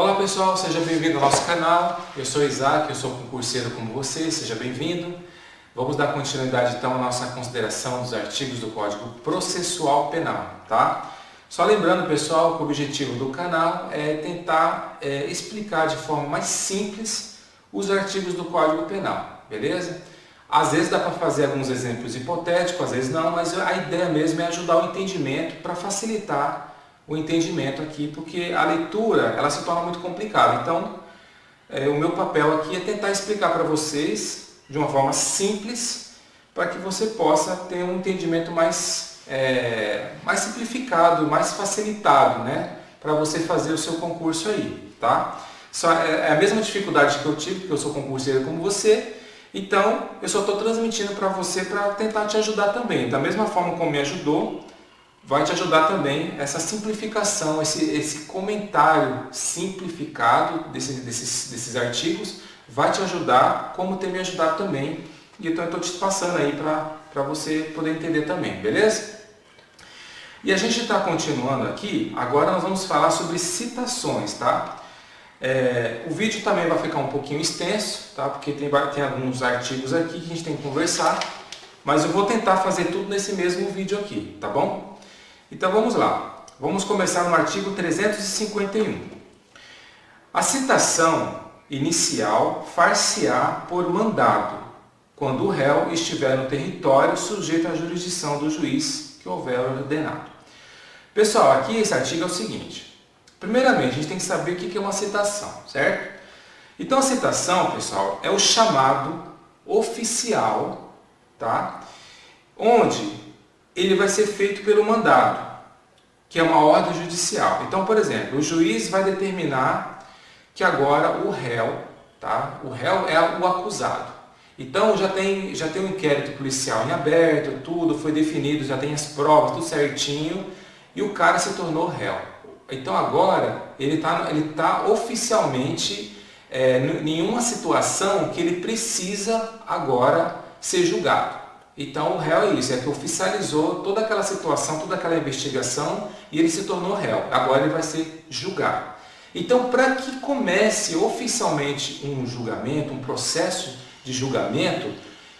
Olá pessoal, seja bem-vindo ao nosso canal. Eu sou Isaac, eu sou concurseiro como você, seja bem-vindo. Vamos dar continuidade então à nossa consideração dos artigos do Código Processual Penal, tá? Só lembrando pessoal que o objetivo do canal é tentar explicar de forma mais simples os artigos do Código Penal, beleza? Às vezes dá para fazer alguns exemplos hipotéticos, às vezes não, mas a ideia mesmo é ajudar o entendimento para facilitar o entendimento aqui, porque a leitura ela se torna muito complicada. Então, o meu papel aqui é tentar explicar para vocês de uma forma simples, para que você possa ter um entendimento mais simplificado, mais facilitado, né? Para você fazer o seu concurso aí, tá? É a mesma dificuldade que eu tive, porque eu sou concurseiro como você, então eu só estou transmitindo para você para tentar te ajudar também. Da mesma forma como me ajudou, vai te ajudar também essa simplificação, esse comentário simplificado desses artigos, vai te ajudar como tem me ajudado também. E então eu estou te passando aí para você poder entender também, beleza? E a gente está continuando aqui, agora nós vamos falar sobre citações, tá? O vídeo também vai ficar um pouquinho extenso, tá? Porque tem alguns artigos aqui que a gente tem que conversar, mas eu vou tentar fazer tudo nesse mesmo vídeo aqui, tá bom? Então vamos lá, vamos começar no artigo 351. A citação inicial far-se-á por mandado, quando o réu estiver no território sujeito à jurisdição do juiz que houver ordenado. Pessoal, aqui esse artigo é o seguinte, primeiramente a gente tem que saber o que é uma citação, certo? Então a citação, pessoal, é o chamado oficial, tá? Onde ele vai ser feito pelo mandado, que é uma ordem judicial. Então, por exemplo, o juiz vai determinar que agora o réu, tá? O réu é o acusado. Então, já tem um inquérito policial em aberto, tudo foi definido, já tem as provas, tudo certinho, e o cara se tornou réu. Então, agora, ele tá oficialmente em uma situação que ele precisa agora ser julgado. Então o réu é isso, é que oficializou toda aquela situação, toda aquela investigação e ele se tornou réu. Agora ele vai ser julgado. Então, para que comece oficialmente um julgamento, um processo de julgamento,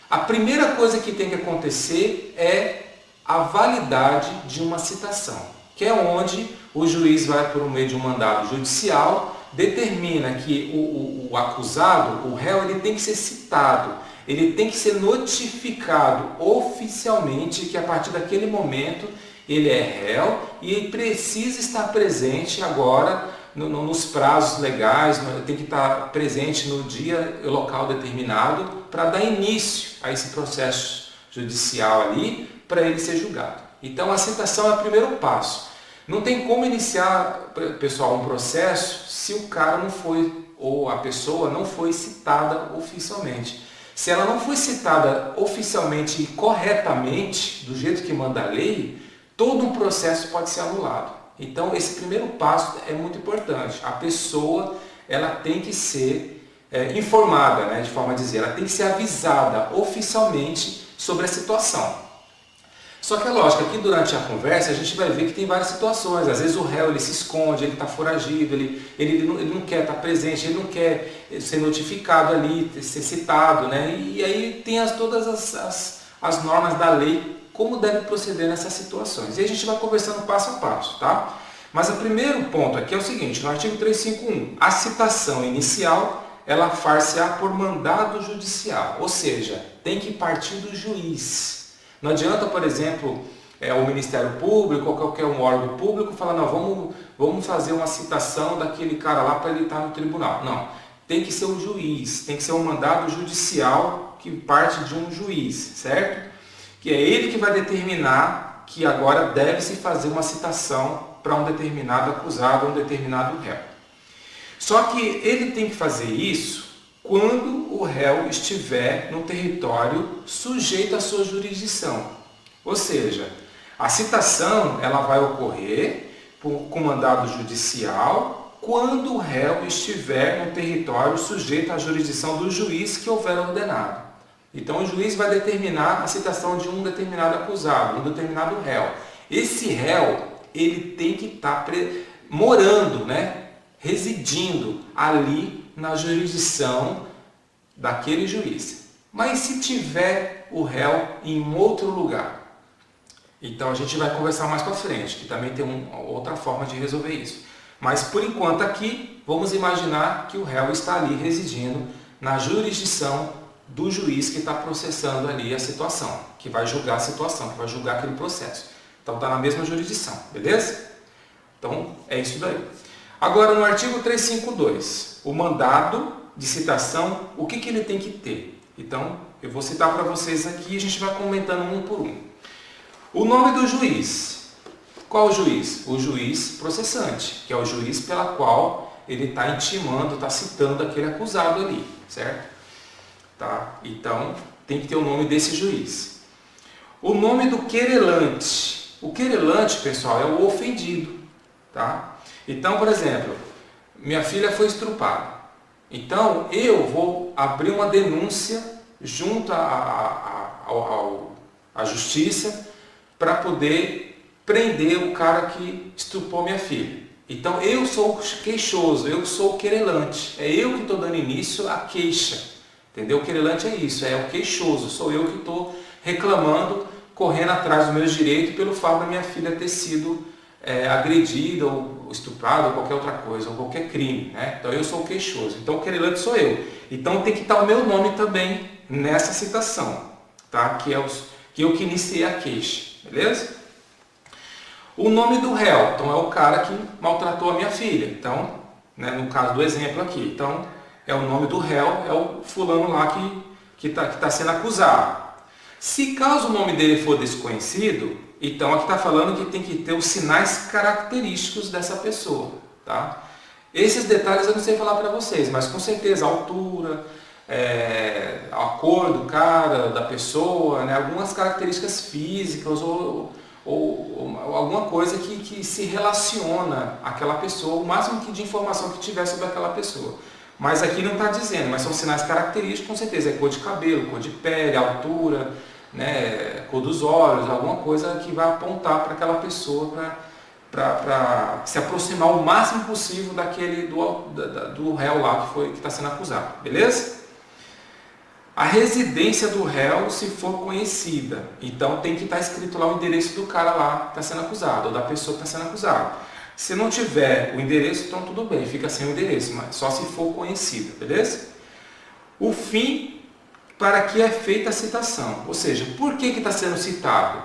a primeira coisa que tem que acontecer é a validade de uma citação, que é onde o juiz vai, por meio de um mandado judicial, determina que o acusado, o réu, ele tem que ser citado. Ele tem que ser notificado oficialmente que a partir daquele momento ele é réu e ele precisa estar presente agora nos prazos legais, tem que estar presente no dia e local determinado para dar início a esse processo judicial ali para ele ser julgado. Então a citação é o primeiro passo. Não tem como iniciar, pessoal, um processo se o cara não foi, ou a pessoa não foi citada oficialmente. Se ela não foi citada oficialmente e corretamente, do jeito que manda a lei, todo um processo pode ser anulado. Então, esse primeiro passo é muito importante. A pessoa ela tem que ser informada, né, de forma a dizer, ela tem que ser avisada oficialmente sobre a situação. Só que é lógico, aqui durante a conversa a gente vai ver que tem várias situações. Às vezes o réu ele se esconde, ele está foragido, ele não quer estar presente, ele não quer ser notificado ali, ser citado, né? E aí tem todas as normas da lei, como deve proceder nessas situações. E a gente vai conversando passo a passo, tá? Mas o primeiro ponto aqui é o seguinte, no artigo 351, a citação inicial, ela far-se-á por mandado judicial, ou seja, tem que partir do juiz. Não adianta, por exemplo, o Ministério Público ou qualquer um órgão público falar, não, vamos fazer uma citação daquele cara lá para ele estar no tribunal. Não, tem que ser o juiz, tem que ser um mandado judicial que parte de um juiz, certo? Que é ele que vai determinar que agora deve-se fazer uma citação para um determinado acusado, um determinado réu. Só que ele tem que fazer isso quando o réu estiver no território sujeito à sua jurisdição. Ou seja, a citação ela vai ocorrer com mandado judicial quando o réu estiver no território sujeito à jurisdição do juiz que houver ordenado. Então o juiz vai determinar a citação de um determinado acusado, um determinado réu. Esse réu ele tem que estar morando, né, residindo ali na jurisdição daquele juiz. Mas se tiver o réu em outro lugar? Então a gente vai conversar mais para frente, que também tem outra forma de resolver isso. Mas por enquanto aqui, vamos imaginar que o réu está ali residindo na jurisdição do juiz que está processando ali a situação, que vai julgar a situação, que vai julgar aquele processo. Então está na mesma jurisdição, beleza? Então é isso daí. Agora no artigo 352, o mandado de citação, o que ele tem que ter? Então eu vou citar para vocês aqui e a gente vai comentando um por um. O nome do juiz. Qual o juiz? O juiz processante, que é o juiz pela qual ele está intimando, está citando aquele acusado ali, certo? Tá? Então, tem que ter o nome desse juiz. O nome do querelante. O querelante, pessoal, é o ofendido, tá? Então, por exemplo, minha filha foi estrupada. Então, eu vou abrir uma denúncia junto à justiça para poder prender o cara que estuprou minha filha. Então eu sou o queixoso, eu sou o querelante. É eu que estou dando início à queixa. Entendeu? O querelante é isso, é o queixoso. Sou eu que estou reclamando, correndo atrás dos meus direitos pelo fato da minha filha ter sido agredida ou estuprada ou qualquer outra coisa, ou qualquer crime. Né? Então eu sou o queixoso. Então o querelante sou eu. Então tem que estar o meu nome também nessa citação, tá? Que eu que iniciei a queixa. Beleza? O nome do réu, então é o cara que maltratou a minha filha. Então, né, no caso do exemplo aqui, então é o nome do réu, é o fulano lá que tá sendo acusado. Se caso o nome dele for desconhecido, então aqui está falando que tem que ter os sinais característicos dessa pessoa. Tá? Esses detalhes eu não sei falar para vocês, mas com certeza a altura, a cor do cara, da pessoa, né, algumas características físicas ou alguma coisa que se relaciona àquela pessoa, o máximo de informação que tiver sobre aquela pessoa. Mas aqui não está dizendo, mas são sinais característicos, com certeza, é cor de cabelo, cor de pele, altura, né, cor dos olhos, alguma coisa que vai apontar para aquela pessoa para se aproximar o máximo possível do réu lá que está sendo acusado, beleza? A residência do réu, se for conhecida, então tem que estar escrito lá o endereço do cara lá que está sendo acusado, ou da pessoa que está sendo acusada. Se não tiver o endereço, então tudo bem, fica sem o endereço, mas só se for conhecida, beleza? O fim para que é feita a citação, ou seja, por que está sendo citado?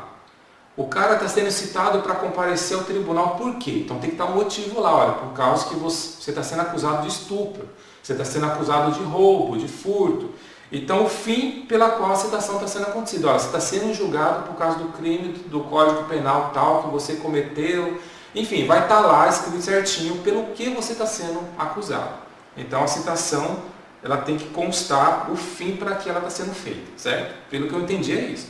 O cara está sendo citado para comparecer ao tribunal, por quê? Então tem que estar um motivo lá, olha, por causa que você está sendo acusado de estupro, você está sendo acusado de roubo, de furto. Então, o fim pela qual a citação está sendo acontecida. Olha, você está sendo julgado por causa do crime do Código Penal tal que você cometeu. Enfim, vai estar lá escrito certinho pelo que você está sendo acusado. Então, a citação ela tem que constar o fim para que ela está sendo feita, certo? Pelo que eu entendi é isso.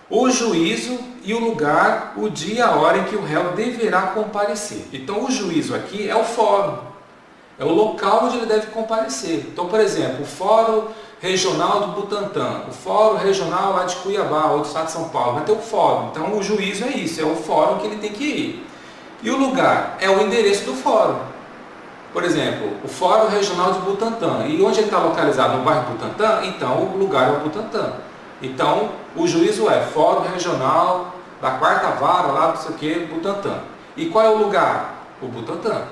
O juízo e o lugar, o dia e a hora em que o réu deverá comparecer. Então, o juízo aqui é o fórum. É o local onde ele deve comparecer. Então, por exemplo, o Fórum Regional do Butantã, o Fórum Regional lá de Cuiabá, ou do Estado de São Paulo, vai ter o fórum. Então, o juízo é isso, é o fórum que ele tem que ir. E o lugar é o endereço do fórum. Por exemplo, o Fórum Regional de Butantã. E onde ele está localizado? No bairro Butantã? Então, o lugar é o Butantã. Então, o juízo é Fórum Regional da Quarta Vara, lá não sei o que, Butantã. E qual é o lugar? O Butantã.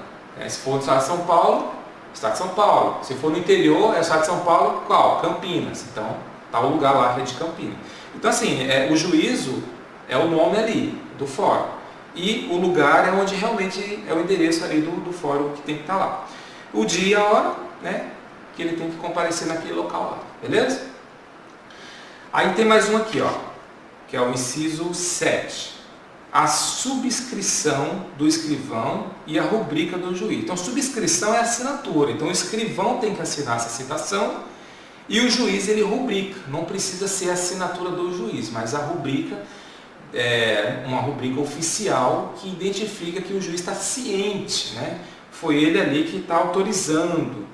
Se for no estado de São Paulo, estado de São Paulo. Se for no interior, é o estado de São Paulo, qual? Campinas. Então, está o lugar lá que é de Campinas. Então, assim, o juízo é o nome ali, do fórum. E o lugar é onde realmente é o endereço ali do fórum que tem que estar lá. O dia e a hora, né, que ele tem que comparecer naquele local lá. Beleza? Aí tem mais um aqui, ó, que é o inciso 7. A subscrição do escrivão e a rubrica do juiz. Então, subscrição é assinatura. Então, o escrivão tem que assinar essa citação e o juiz, ele rubrica. Não precisa ser a assinatura do juiz, mas a rubrica é uma rubrica oficial que identifica que o juiz está ciente, né? Foi ele ali que está autorizando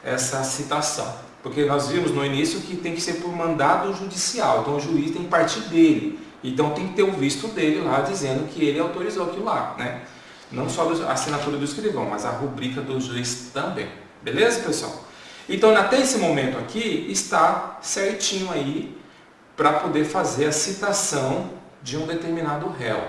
essa citação. Porque nós vimos no início que tem que ser por mandado judicial. Então, o juiz tem que partir dele. Então tem que ter o visto dele lá dizendo que ele autorizou aquilo lá, né? Não só a assinatura do escrivão, mas a rubrica do juiz também. Beleza, pessoal? Então, até esse momento aqui, está certinho aí para poder fazer a citação de um determinado réu.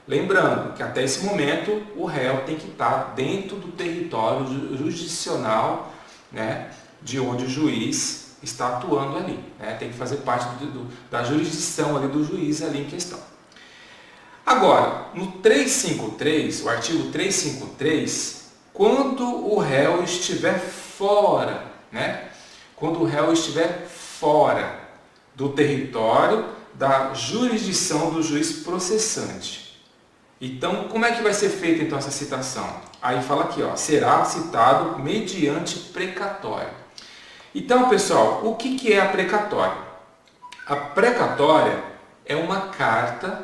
Lembrando que até esse momento o réu tem que estar dentro do território jurisdicional, né, de onde o juiz está atuando ali. Né? Tem que fazer parte da jurisdição ali do juiz ali em questão. Agora, no 353, o artigo 353, quando o réu estiver fora, né? Quando o réu estiver fora do território da jurisdição do juiz processante. Então, como é que vai ser feita então essa citação? Aí fala aqui, ó, será citado mediante precatório. Então, pessoal, o que é a precatória? A precatória é uma carta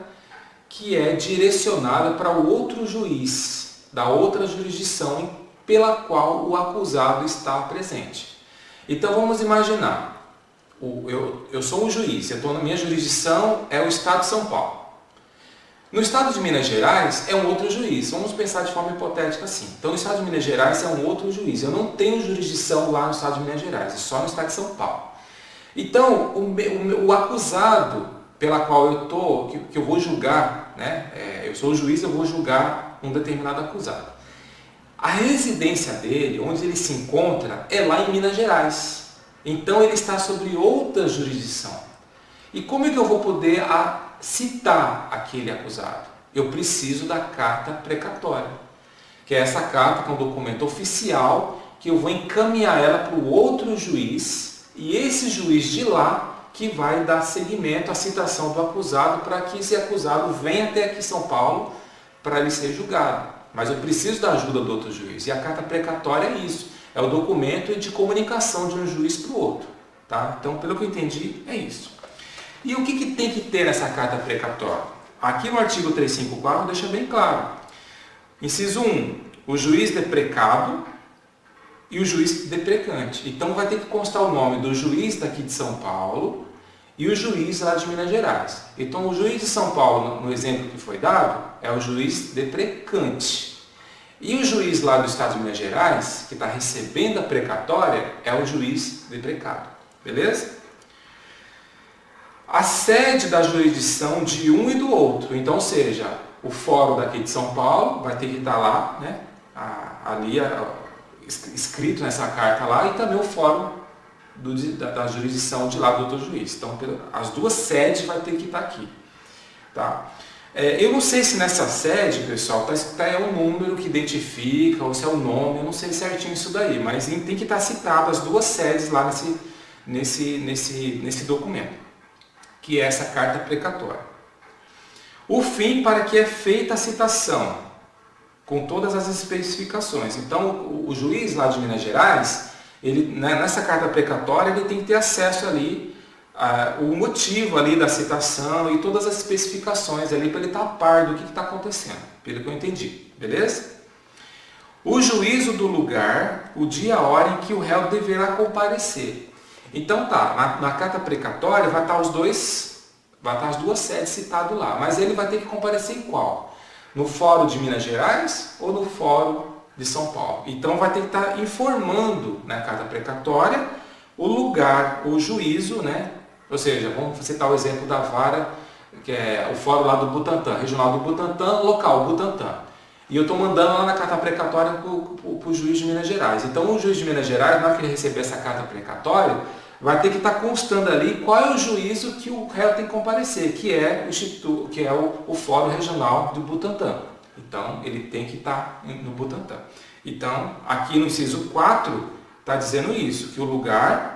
que é direcionada para o outro juiz, da outra jurisdição pela qual o acusado está presente. Então, vamos imaginar, eu sou um juiz, eu estou na minha jurisdição, é o Estado de São Paulo. No Estado de Minas Gerais é um outro juiz, vamos pensar de forma hipotética assim. Então, no Estado de Minas Gerais é um outro juiz, eu não tenho jurisdição lá no Estado de Minas Gerais, é só no Estado de São Paulo. Então, o acusado pela qual eu estou, que eu vou julgar, né? Eu sou o juiz, eu vou julgar um determinado acusado. A residência dele, onde ele se encontra, é lá em Minas Gerais. Então ele está sobre outra jurisdição. E como é que eu vou poder citar aquele acusado? Eu preciso da carta precatória, que é essa carta, que é um documento oficial, que eu vou encaminhar ela para o outro juiz, e esse juiz de lá que vai dar seguimento à citação do acusado para que esse acusado venha até aqui em São Paulo para ele ser julgado. Mas eu preciso da ajuda do outro juiz. E a carta precatória é isso. É o documento de comunicação de um juiz para o outro. Tá? Então, pelo que eu entendi, é isso. E o que tem que ter nessa carta precatória? Aqui no artigo 354 deixa bem claro. Inciso 1. O juiz deprecado e o juiz deprecante. Então vai ter que constar o nome do juiz daqui de São Paulo e o juiz lá de Minas Gerais. Então o juiz de São Paulo, no exemplo que foi dado, é o juiz deprecante. E o juiz lá do Estado de Minas Gerais, que está recebendo a precatória, é o juiz deprecado. Beleza? A sede da jurisdição de um e do outro. Então, ou seja, o fórum daqui de São Paulo vai ter que estar lá, né? Ali escrito nessa carta lá, e também o fórum da jurisdição de lá do outro juiz. Então, as duas sedes vai ter que estar aqui. Tá? Eu não sei se nessa sede, pessoal, é o número que identifica, ou se é o nome, eu não sei certinho isso daí, mas tem que estar citado as duas sedes lá nesse documento, que é essa carta precatória. O fim para que é feita a citação, com todas as especificações. Então, o juiz lá de Minas Gerais, nessa carta precatória, ele tem que ter acesso ali, o motivo ali da citação e todas as especificações ali, para ele estar a par do que está acontecendo, pelo que eu entendi. Beleza? O juízo do lugar, o dia e a hora em que o réu deverá comparecer. Então tá, na carta precatória vai estar as duas sedes citadas lá, mas ele vai ter que comparecer em qual? No Fórum de Minas Gerais ou no Fórum de São Paulo? Então vai ter que estar informando na carta precatória o lugar, o juízo, né? Ou seja, vamos citar o exemplo da vara, que é o Fórum lá do Butantã, regional do Butantã, local Butantã. E eu estou mandando lá na carta precatória para o juiz de Minas Gerais. Então o juiz de Minas Gerais, na hora que ele receber essa carta precatória, vai ter que estar constando ali qual é o juízo que o réu tem que comparecer, que é o Fórum Regional do Butantã. Então, ele tem que estar no Butantã. Então, aqui no inciso 4, está dizendo isso, que o lugar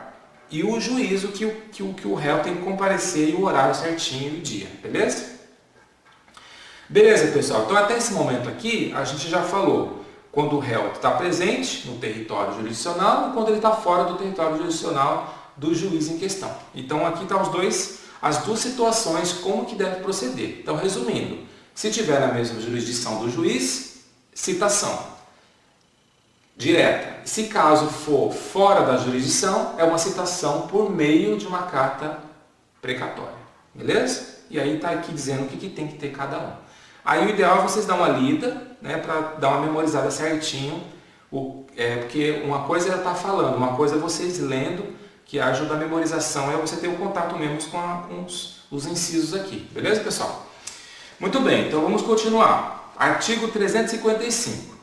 e o juízo que o réu tem que comparecer e o horário certinho e o dia. Beleza? Beleza, pessoal. Então, até esse momento aqui, a gente já falou quando o réu está presente no território jurisdicional e quando ele está fora do território jurisdicional do juiz em questão. Então aqui estão as duas situações, como que deve proceder. Então, resumindo, se tiver na mesma jurisdição do juiz, citação direta. Se caso for fora da jurisdição, é uma citação por meio de uma carta precatória. Beleza? E aí está aqui dizendo o que tem que ter cada um. Aí o ideal é vocês dar uma lida, né, para dar uma memorizada certinho, porque uma coisa é estar falando, uma coisa é vocês lendo, que ajuda a memorização, é você ter o contato mesmo com os incisos aqui. Beleza, pessoal? Muito bem, então vamos continuar. Artigo 355.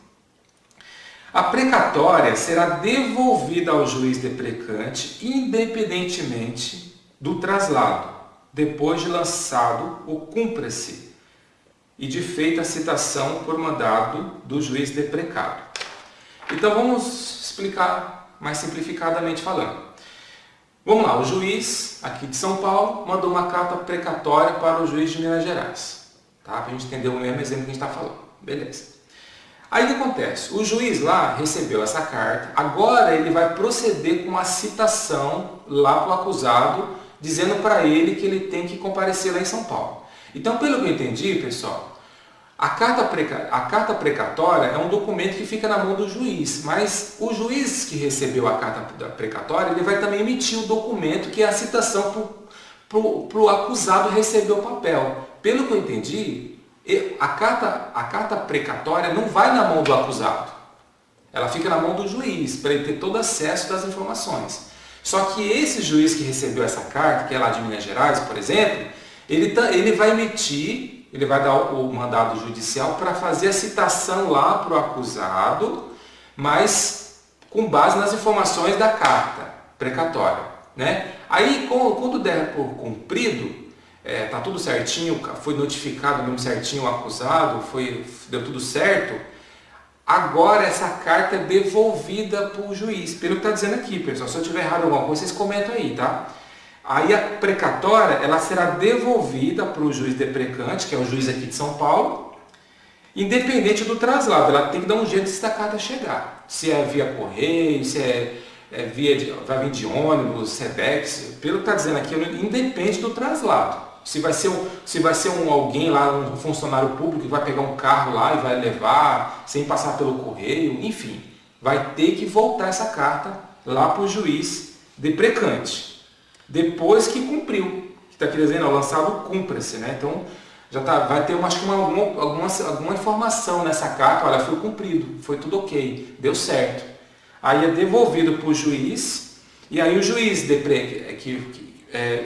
A precatória será devolvida ao juiz deprecante independentemente do traslado, depois de lançado o cúmplice e de feita a citação por mandado do juiz deprecado. Então vamos explicar mais simplificadamente falando. Vamos lá, o juiz aqui de São Paulo mandou uma carta precatória para o juiz de Minas Gerais. Tá? Para a gente entender o mesmo exemplo que a gente está falando. Beleza. Aí o que acontece? O juiz lá recebeu essa carta, agora ele vai proceder com a citação lá para o acusado, dizendo para ele que ele tem que comparecer lá em São Paulo. Então, pelo que eu entendi, pessoal, a carta precatória é um documento que fica na mão do juiz, mas o juiz que recebeu a carta precatória, ele vai também emitir o documento que é a citação para o acusado receber o papel. Pelo que eu entendi, a carta precatória não vai na mão do acusado. Ela fica na mão do juiz, para ele ter todo acesso das informações. Só que esse juiz que recebeu essa carta, que é lá de Minas Gerais, por exemplo, ele vai emitir, ele vai dar o mandado judicial para fazer a citação lá para o acusado, mas com base nas informações da carta precatória, né? Aí, quando der por cumprido, tá tudo certinho, foi notificado mesmo certinho o acusado, deu tudo certo, agora essa carta é devolvida para o juiz. Pelo que está dizendo aqui, pessoal, se eu tiver errado alguma coisa, vocês comentam aí, tá? Aí a precatória, ela será devolvida para o juiz deprecante, que é o juiz aqui de São Paulo, independente do traslado. Ela tem que dar um jeito se a carta chegar. Se é via correio, se vai vir de ônibus, SEDEX, pelo que está dizendo aqui, independe do traslado. Se vai ser alguém lá, um funcionário público que vai pegar um carro lá e vai levar, sem passar pelo correio, enfim, vai ter que voltar essa carta lá para o juiz deprecante, depois que cumpriu, que está aqui dizendo, lançado o cúmplice, né? Então, vai ter alguma informação nessa carta, olha, foi cumprido, foi tudo ok, deu certo. Aí é devolvido para o juiz, e aí o juiz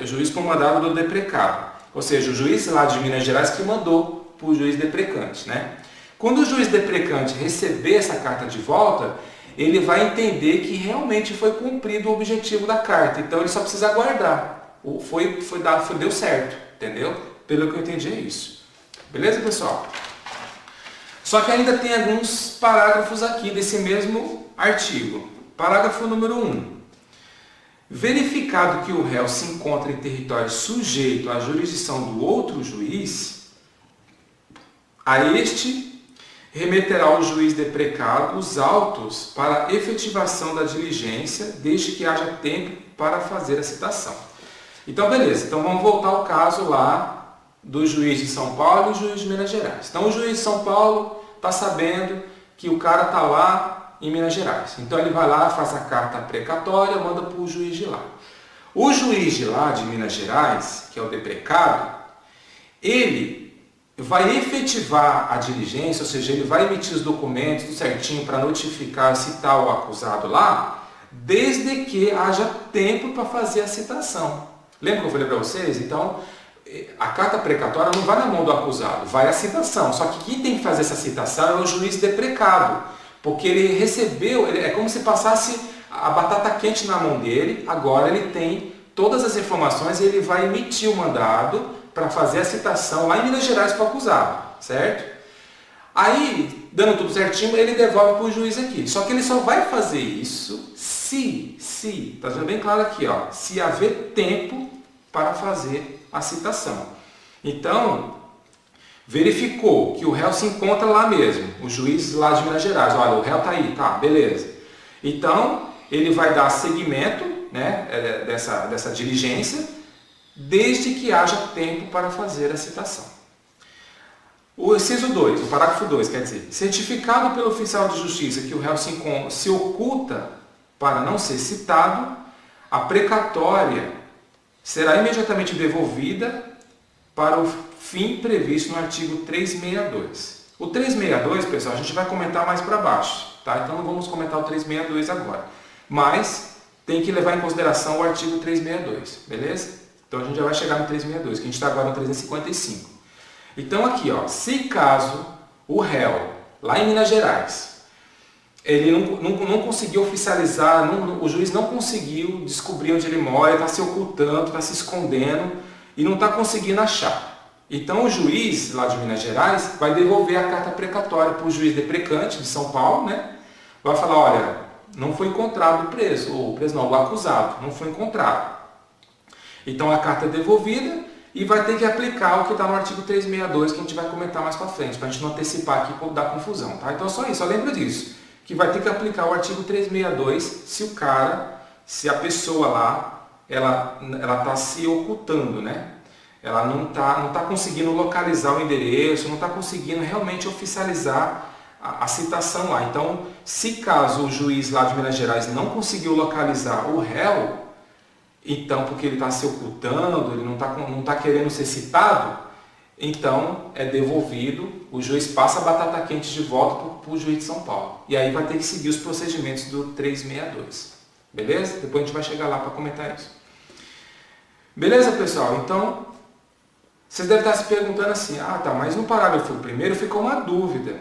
o juiz com mandado do deprecado. Ou seja, o juiz lá de Minas Gerais que mandou para o juiz deprecante, né? Quando o juiz deprecante receber essa carta de volta, ele vai entender que realmente foi cumprido o objetivo da carta. Então ele só precisa aguardar. Deu certo, entendeu? Pelo que eu entendi é isso. Beleza, pessoal? Só que ainda tem alguns parágrafos aqui desse mesmo artigo. Parágrafo número 1. Verificado que o réu se encontra em território sujeito à jurisdição do outro juiz, a este remeterá ao juiz deprecado os autos para efetivação da diligência, desde que haja tempo para fazer a citação. Então, beleza. Então, vamos voltar ao caso lá do juiz de São Paulo e o juiz de Minas Gerais. Então, o juiz de São Paulo está sabendo que o cara está lá em Minas Gerais. Então ele vai lá, faz a carta precatória, manda para o juiz de lá. O juiz de lá, de Minas Gerais, que é o deprecado, ele vai efetivar a diligência, ou seja, ele vai emitir os documentos tudo certinho para notificar, citar o acusado lá, desde que haja tempo para fazer a citação. Lembra que eu falei para vocês? Então, a carta precatória não vai na mão do acusado, vai a citação. Só que quem tem que fazer essa citação é o juiz deprecado. Porque ele recebeu, é como se passasse a batata quente na mão dele, agora ele tem todas as informações e ele vai emitir o mandado para fazer a citação lá em Minas Gerais para o acusado, certo? Aí, dando tudo certinho, ele devolve para o juiz aqui. Só que ele só vai fazer isso se, está vendo bem claro aqui, ó, se haver tempo para fazer a citação. Então, verificou que o réu se encontra lá mesmo, o juiz lá de Minas Gerais, olha, o réu está aí, tá, beleza. Então, ele vai dar seguimento, né, dessa diligência, desde que haja tempo para fazer a citação. O inciso 2, o parágrafo 2, quer dizer, certificado pelo oficial de justiça que o réu se oculta para não ser citado, a precatória será imediatamente devolvida para o fim previsto no artigo 362. O 362, pessoal, a gente vai comentar mais para baixo, tá? Então não vamos comentar o 362 agora, mas tem que levar em consideração o artigo 362, beleza? Então a gente já vai chegar no 362, que a gente está agora no 355. Então aqui, ó, se caso o réu, lá em Minas Gerais, ele não conseguiu oficializar, o juiz não conseguiu descobrir onde ele mora, está se ocultando, está se escondendo e não está conseguindo achar. Então o juiz lá de Minas Gerais vai devolver a carta precatória para o juiz deprecante de São Paulo, né? Vai falar, olha, não foi encontrado o preso, ou o preso não, o acusado, não foi encontrado. Então a carta é devolvida e vai ter que aplicar o que está no artigo 362, que a gente vai comentar mais para frente, para a gente não antecipar aqui e dar confusão, tá? Então só isso, só lembra disso, que vai ter que aplicar o artigo 362 se a pessoa lá, ela está se ocultando, né? Ela não tá conseguindo localizar o endereço, não está conseguindo realmente oficializar a citação lá. Então, se caso o juiz lá de Minas Gerais não conseguiu localizar o réu, então, porque ele está se ocultando, ele não tá querendo ser citado, então é devolvido, o juiz passa a batata quente de volta para o juiz de São Paulo. E aí vai ter que seguir os procedimentos do 362. Beleza? Depois a gente vai chegar lá para comentar isso. Beleza, pessoal? Então, vocês devem estar se perguntando assim, tá, mas no parágrafo primeiro ficou uma dúvida.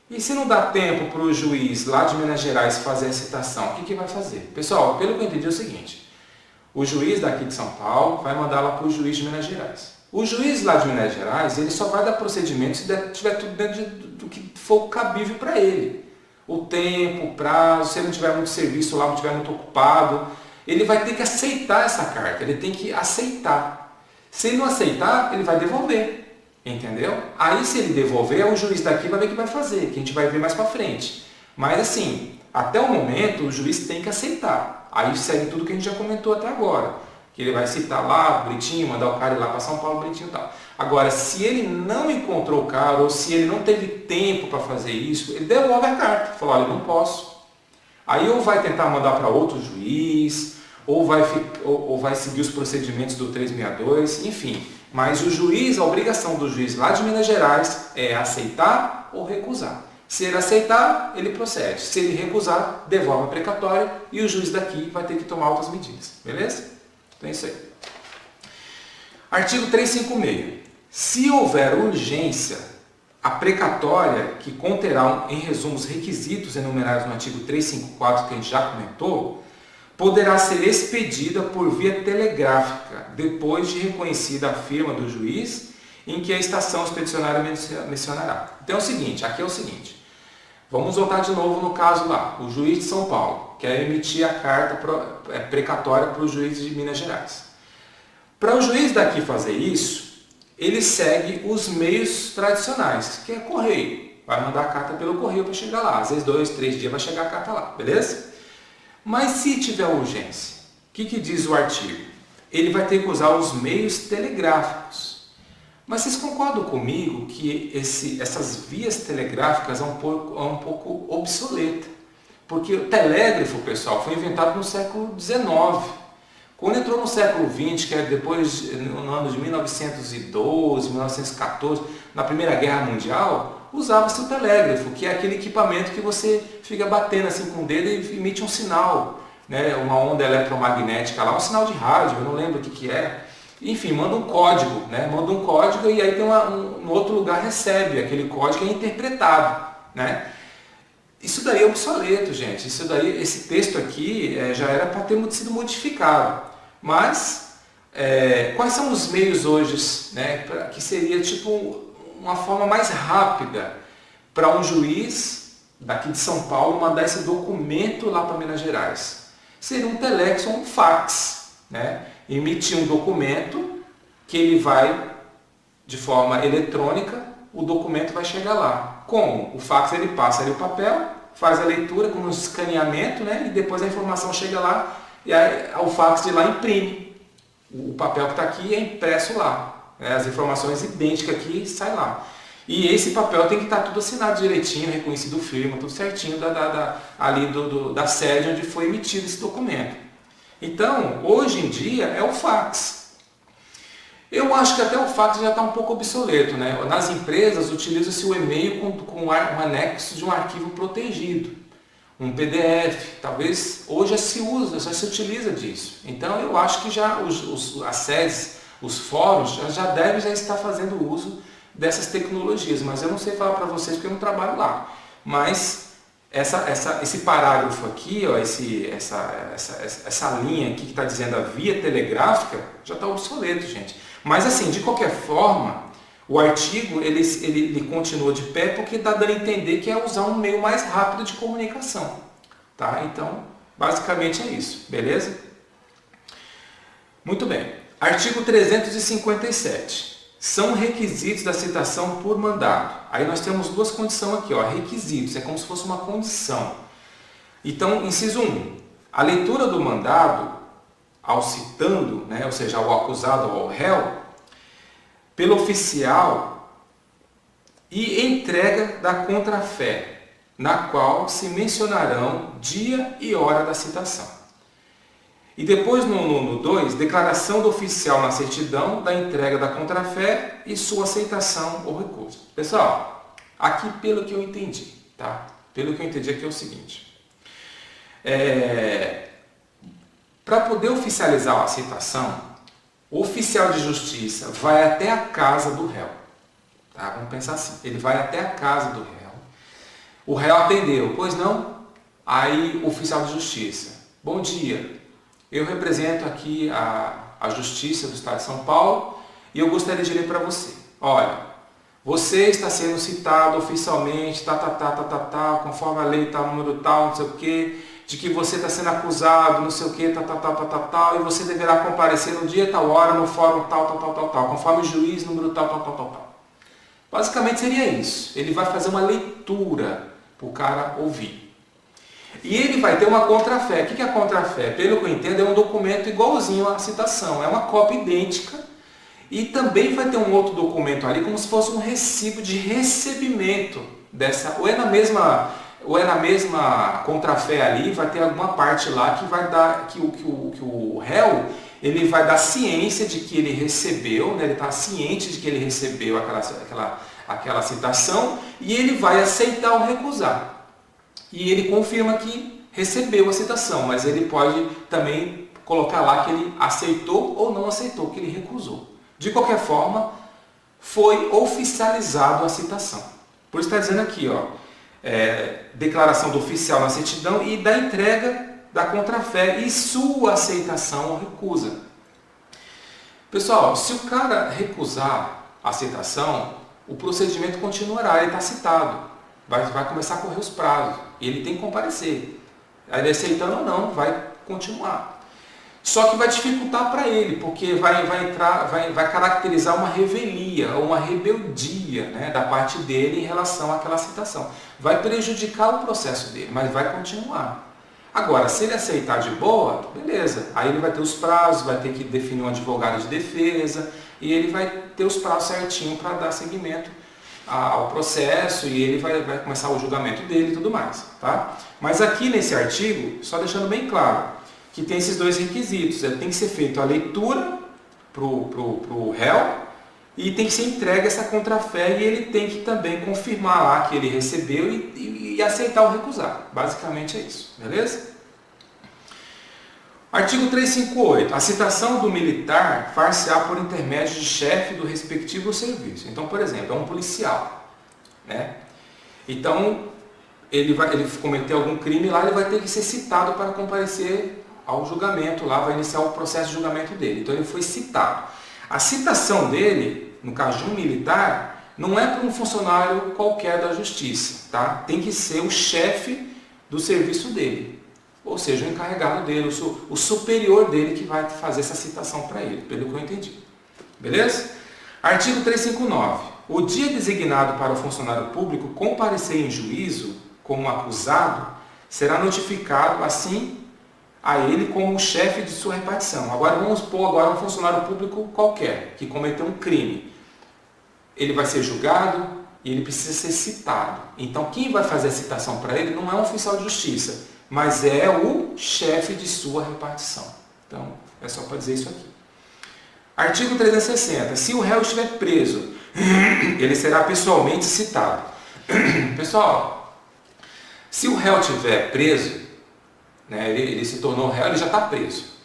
E se não dá tempo para o juiz lá de Minas Gerais fazer a citação, o que vai fazer? Pessoal, pelo que eu entendi é o seguinte, o juiz daqui de São Paulo vai mandar lá para o juiz de Minas Gerais. O juiz lá de Minas Gerais, ele só vai dar procedimento se tiver tudo dentro do que for cabível para ele. O tempo, o prazo, se ele não tiver muito serviço lá, não estiver muito ocupado, ele vai ter que aceitar essa carta, ele tem que aceitar. Se ele não aceitar, ele vai devolver, entendeu? Aí se ele devolver, o juiz daqui vai ver o que vai fazer, que a gente vai ver mais para frente. Mas assim, até o momento o juiz tem que aceitar. Aí segue tudo que a gente já comentou até agora. Que ele vai citar lá, bonitinho, mandar o cara ir lá para São Paulo, bonitinho e tal. Agora, se ele não encontrou o cara, ou se ele não teve tempo para fazer isso, ele devolve a carta. Fala, olha, eu não posso. Aí ou vai tentar mandar para outro juiz, ou vai seguir os procedimentos do 362, enfim. Mas o juiz, a obrigação do juiz lá de Minas Gerais é aceitar ou recusar. Se ele aceitar, ele procede. Se ele recusar, devolve a precatória e o juiz daqui vai ter que tomar outras medidas. Beleza? Então é isso aí. Artigo 356. Se houver urgência, a precatória, que conterá, em resumo, os requisitos enumerados no artigo 354, que a gente já comentou, poderá ser expedida por via telegráfica, depois de reconhecida a firma do juiz em que a estação expedicionária mencionará. Então é o seguinte, aqui é o seguinte, vamos voltar de novo no caso lá, o juiz de São Paulo quer emitir a carta precatória para o juiz de Minas Gerais. Para o juiz daqui fazer isso, ele segue os meios tradicionais, que é correio, vai mandar a carta pelo correio para chegar lá, às vezes 2, 3 dias vai chegar a carta lá, beleza? Mas se tiver urgência, o que diz o artigo? Ele vai ter que usar os meios telegráficos. Mas vocês concordam comigo que essas vias telegráficas é um pouco obsoleta? Porque o telégrafo, pessoal, foi inventado no século XIX. Quando entrou no século XX, que é depois, no ano de 1912, 1914, na Primeira Guerra Mundial, usava-se o telégrafo, que é aquele equipamento que você fica batendo assim com o dedo e emite um sinal, né? Uma onda eletromagnética lá, um sinal de rádio, eu não lembro o que é. Enfim, manda um código, né? Manda um código e aí tem um outro lugar recebe aquele código e é interpretado, né? Isso daí é obsoleto, gente. Isso daí, esse texto aqui já era para ter sido modificado. Mas quais são os meios hoje, né? Que seria tipo uma forma mais rápida para um juiz daqui de São Paulo mandar esse documento lá para Minas Gerais? Seria um telex ou um fax, né? Emitir um documento que ele vai, de forma eletrônica, o documento vai chegar lá. Como? O fax ele passa ali o papel, faz a leitura com um escaneamento, né? E depois a informação chega lá e aí, o fax de lá imprime. O papel que está aqui é impresso lá. Né? As informações idênticas aqui saem lá. E esse papel tem que estar tudo assinado direitinho, reconhecido firma, tudo certinho ali da sede onde foi emitido esse documento. Então, hoje em dia é o fax. Eu acho que até o fato já está um pouco obsoleto, né? Nas empresas utiliza-se o e-mail com um anexo de um arquivo protegido, um PDF. Talvez hoje já se usa, já se utiliza disso. Então eu acho que já as sedes, os fóruns já devem estar fazendo uso dessas tecnologias, mas eu não sei falar para vocês porque eu não trabalho lá. Mas esse parágrafo aqui, ó, essa linha aqui que está dizendo a via telegráfica, já está obsoleto, gente. Mas assim, de qualquer forma, o artigo ele continua de pé porque está dando a entender que é usar um meio mais rápido de comunicação. Tá? Então, basicamente é isso, beleza? Muito bem. Artigo 357. São requisitos da citação por mandado. Aí nós temos duas condições aqui, ó, requisitos, é como se fosse uma condição. Então, inciso 1. A leitura do mandado, ao citando, né, ou seja, ao acusado ou ao réu, pelo oficial e entrega da contrafé, na qual se mencionarão dia e hora da citação. E depois no 2, declaração do oficial na certidão da entrega da contrafé e sua aceitação ou recusa. Pessoal, aqui pelo que eu entendi, tá? Pelo que eu entendi aqui é o seguinte. Para poder oficializar a citação, o oficial de justiça vai até a casa do réu. Tá? Vamos pensar assim, ele vai até a casa do réu. O réu atendeu, pois não? Aí o oficial de justiça, bom dia, eu represento aqui a Justiça do Estado de São Paulo e eu gostaria de ler para você. Olha, você está sendo citado oficialmente, conforme a lei tal, número tal, não sei o quê, de que você está sendo acusado, não sei o quê, e você deverá comparecer no dia tal hora, no fórum tal, conforme o juiz, número tal. Basicamente seria isso. Ele vai fazer uma leitura para o cara ouvir. E ele vai ter uma contrafé. O que é a contrafé? Pelo que eu entendo, é um documento igualzinho à citação. É uma cópia idêntica. E também vai ter um outro documento ali, como se fosse um recibo de recebimento dessa. Ou é na mesma contrafé ali, vai ter alguma parte lá que vai dar, que o réu, ele vai dar ciência de que ele recebeu, né? Ele está ciente de que ele recebeu aquela citação e ele vai aceitar ou recusar. E ele confirma que recebeu a citação, mas ele pode também colocar lá que ele aceitou ou não aceitou, que ele recusou. De qualquer forma, foi oficializado a citação. Por isso está dizendo aqui, ó, declaração do oficial na certidão e da entrega da contrafé e sua aceitação ou recusa. Pessoal, se o cara recusar a citação, o procedimento continuará, ele está citado. Vai começar a correr os prazos. E ele tem que comparecer. Ele aceitando ou não, vai continuar. Só que vai dificultar para ele, porque vai caracterizar uma revelia, ou uma rebeldia, né, da parte dele em relação àquela citação. Vai prejudicar o processo dele, mas vai continuar. Agora, se ele aceitar de boa, beleza. Aí ele vai ter os prazos, vai ter que definir um advogado de defesa, e ele vai ter os prazos certinho para dar seguimento ao processo e ele vai começar o julgamento dele e tudo mais. Tá? Mas aqui nesse artigo, só deixando bem claro, que tem esses dois requisitos. Ele tem que ser feito a leitura para o réu e tem que ser entregue essa contrafé e ele tem que também confirmar lá que ele recebeu e aceitar ou recusar. Basicamente é isso. Beleza? Artigo 358. A citação do militar far-se-á por intermédio de chefe do respectivo serviço. Então, por exemplo, é um policial, né? Então, ele cometeu algum crime lá, ele vai ter que ser citado para comparecer ao julgamento lá, vai iniciar o processo de julgamento dele. Então, ele foi citado. A citação dele, no caso de um militar, não é para um funcionário qualquer da justiça, tá? Tem que ser o chefe do serviço dele. Ou seja, o encarregado dele, o superior dele que vai fazer essa citação para ele, pelo que eu entendi. Beleza? Artigo 359. O dia designado para o funcionário público comparecer em juízo como acusado será notificado assim a ele como chefe de sua repartição. Agora vamos pôr um funcionário público qualquer que cometeu um crime. Ele vai ser julgado e ele precisa ser citado. Então quem vai fazer a citação para ele não é um oficial de justiça, mas é o chefe de sua repartição. Então, é só para dizer isso aqui. Artigo 360. Se o réu estiver preso, ele será pessoalmente citado. Pessoal, se o réu estiver preso, né, ele se tornou réu, ele já está preso.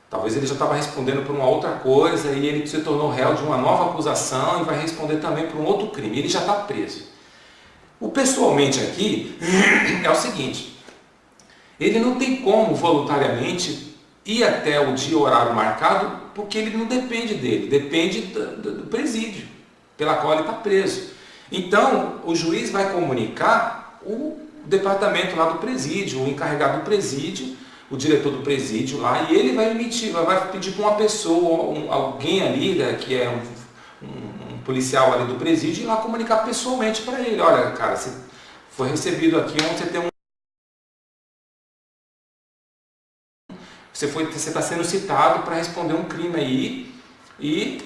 Talvez ele já estava respondendo por uma outra coisa e ele se tornou réu de uma nova acusação e vai responder também por um outro crime. Ele já está preso. O pessoalmente aqui é o seguinte, ele não tem como voluntariamente ir até o dia e horário marcado, porque ele não depende dele, depende do presídio pela qual ele está preso. Então, o juiz vai comunicar o departamento lá do presídio, o encarregado do presídio, o diretor do presídio lá, e ele vai emitir, vai pedir para uma pessoa, alguém ali, né, que é um policial ali do presídio, ir lá comunicar pessoalmente para ele. Olha, cara, você foi recebido aqui onde você tem um... Você está sendo citado para responder um crime aí e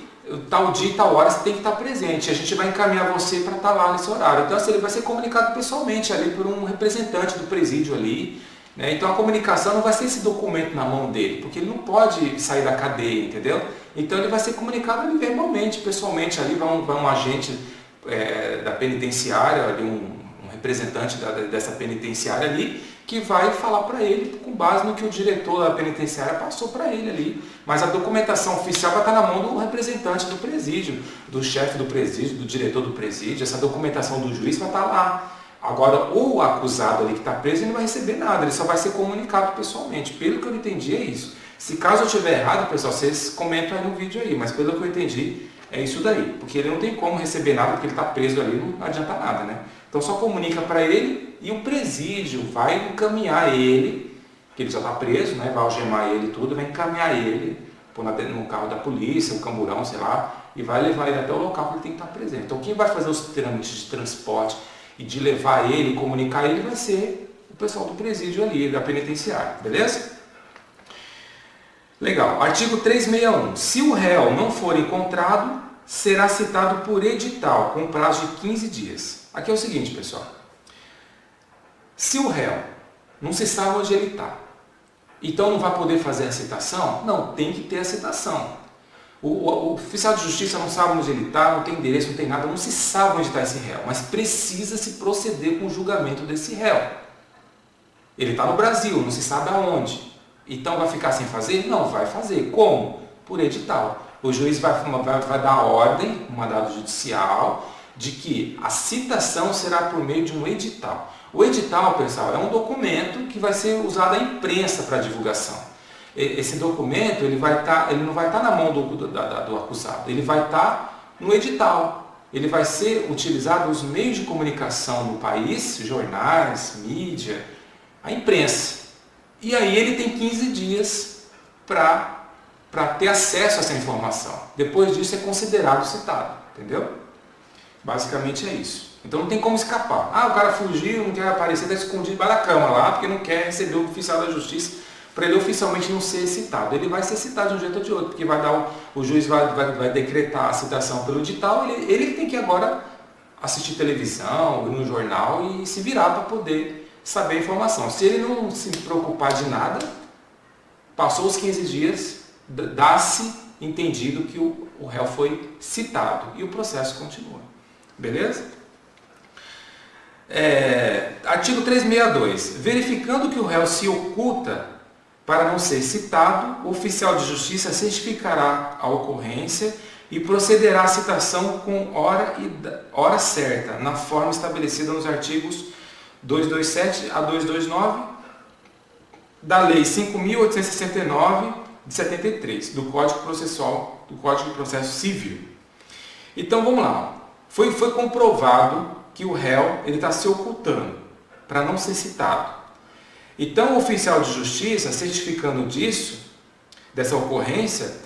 tal dia e tal hora você tem que estar presente. A gente vai encaminhar você para estar lá nesse horário. Então, assim, ele vai ser comunicado pessoalmente ali por um representante do presídio ali, né? Então, a comunicação não vai ser esse documento na mão dele, porque ele não pode sair da cadeia, entendeu? Então, ele vai ser comunicado ali verbalmente, pessoalmente. Ali vai um agente da penitenciária, ali um representante dessa penitenciária ali, que vai falar para ele com base no que o diretor da penitenciária passou para ele ali. Mas a documentação oficial vai estar na mão do representante do presídio, do chefe do presídio, do diretor do presídio. Essa documentação do juiz vai estar lá. Agora, o acusado ali que está preso, ele não vai receber nada, ele só vai ser comunicado pessoalmente. Pelo que eu entendi, é isso. Se caso eu estiver errado, pessoal, vocês comentam aí no vídeo aí, mas pelo que eu entendi, é isso daí. Porque ele não tem como receber nada, porque ele está preso ali, não adianta nada, né? Então só comunica para ele e o presídio vai encaminhar ele, que ele já está preso, né? Vai algemar ele e tudo, vai encaminhar ele no carro da polícia, o camburão, sei lá, e vai levar ele até o local que ele tem que estar presente. Então quem vai fazer os trâmites de transporte e de levar ele, comunicar ele, vai ser o pessoal do presídio ali, da penitenciária, beleza? Legal. Artigo 361. Se o réu não for encontrado, será citado por edital, com prazo de 15 dias. Aqui é o seguinte, pessoal. Se o réu não se sabe onde ele está, então não vai poder fazer a citação? Não, tem que ter a citação. O oficial de justiça não sabe onde ele está, não tem endereço, não tem nada, não se sabe onde está esse réu, mas precisa se proceder com o julgamento desse réu. Ele está no Brasil, não se sabe aonde. Então vai ficar sem fazer? Não, vai fazer. Como? Por edital. O juiz vai dar a ordem, um mandado judicial, de que a citação será por meio de um edital. O edital, pessoal, é um documento que vai ser usado à imprensa para divulgação. Esse documento ele não vai estar na mão do acusado, ele vai estar no edital. Ele vai ser utilizado nos meios de comunicação no país, jornais, mídia, a imprensa. E aí ele tem 15 dias para ter acesso a essa informação. Depois disso é considerado citado, entendeu? Basicamente é isso. Então não tem como escapar. Ah, o cara fugiu, não quer aparecer, está escondido debaixo da cama lá, porque não quer receber o oficial da justiça, para ele oficialmente não ser citado. Ele vai ser citado de um jeito ou de outro, porque o juiz vai decretar a citação pelo edital, ele tem que agora assistir televisão, ir no jornal e se virar para poder saber a informação. Se ele não se preocupar de nada, passou os 15 dias, dá-se entendido que o réu foi citado e o processo continua. Beleza? Artigo 362. Verificando que o réu se oculta para não ser citado, o oficial de justiça certificará a ocorrência e procederá à citação com hora certa, na forma estabelecida nos artigos 227 a 229 da Lei 5.869 de 73, do Código de Processo Civil. Então vamos lá. Foi comprovado que o réu está se ocultando para não ser citado. Então o oficial de justiça, certificando dessa ocorrência,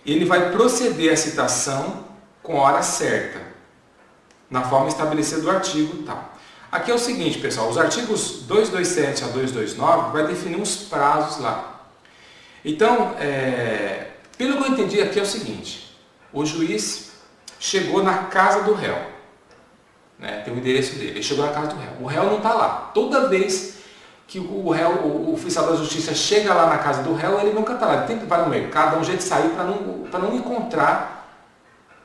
ele vai proceder à citação com hora certa, na forma estabelecida do artigo tal. Aqui é o seguinte, pessoal, os artigos 227 a 229 vai definir uns prazos lá. Então, pelo que eu entendi aqui é o seguinte, o juiz chegou na casa do réu, né, tem o endereço dele, ele chegou na casa do réu, o réu não está lá. Toda vez que o réu, o oficial da justiça chega lá na casa do réu, ele nunca está lá, ele sempre vai no mercado, dá um jeito de sair para não encontrar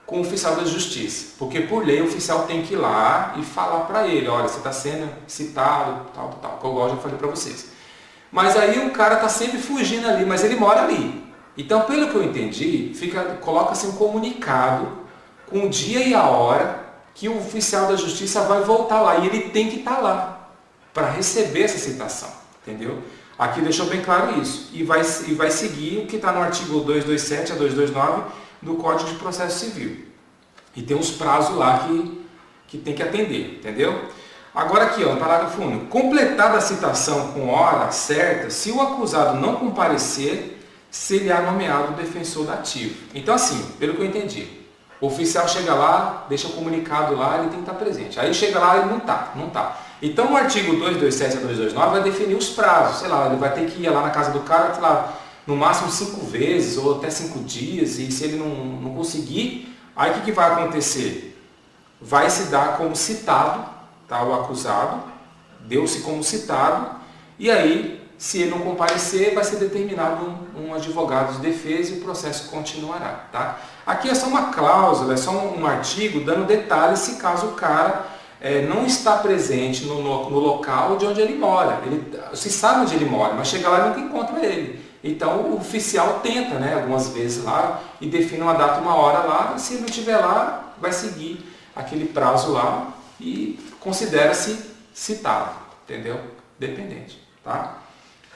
com o oficial da justiça. Porque por lei o oficial tem que ir lá e falar para ele, olha, você está sendo citado, tal, que eu já falei para vocês. Mas aí o cara está sempre fugindo ali, mas ele mora ali. Então, pelo que eu entendi, coloca-se um comunicado com o dia e a hora que o oficial da justiça vai voltar lá. E ele tem que estar lá para receber essa citação, entendeu? Aqui deixou bem claro isso. E vai seguir o que está no artigo 227 a 229 do Código de Processo Civil. E tem uns prazos lá que tem que atender, entendeu? Agora aqui, ó, no parágrafo único. Completada a citação com hora certa, se o acusado não comparecer, será nomeado defensor dativo. Então assim, pelo que eu entendi, o oficial chega lá, deixa o comunicado lá, ele tem que estar presente. Aí chega lá e não está. Então o artigo 227 a 229 vai definir os prazos. Sei lá, ele vai ter que ir lá na casa do cara, sei lá, no máximo 5 vezes ou até 5 dias, e se ele não conseguir, aí o que vai acontecer? Vai se dar como citado, tá, o acusado, deu-se como citado, e aí, se ele não comparecer, vai ser determinado um advogado de defesa e o processo continuará. Tá? Aqui é só uma cláusula, é só um artigo dando detalhes se caso o cara não está presente no local de onde ele mora. Se sabe onde ele mora, mas chega lá e nunca encontra ele. Então o oficial tenta, né, algumas vezes lá e define uma data, uma hora lá, e se ele não estiver lá, vai seguir aquele prazo lá e considera-se citado, entendeu? Dependente, tá?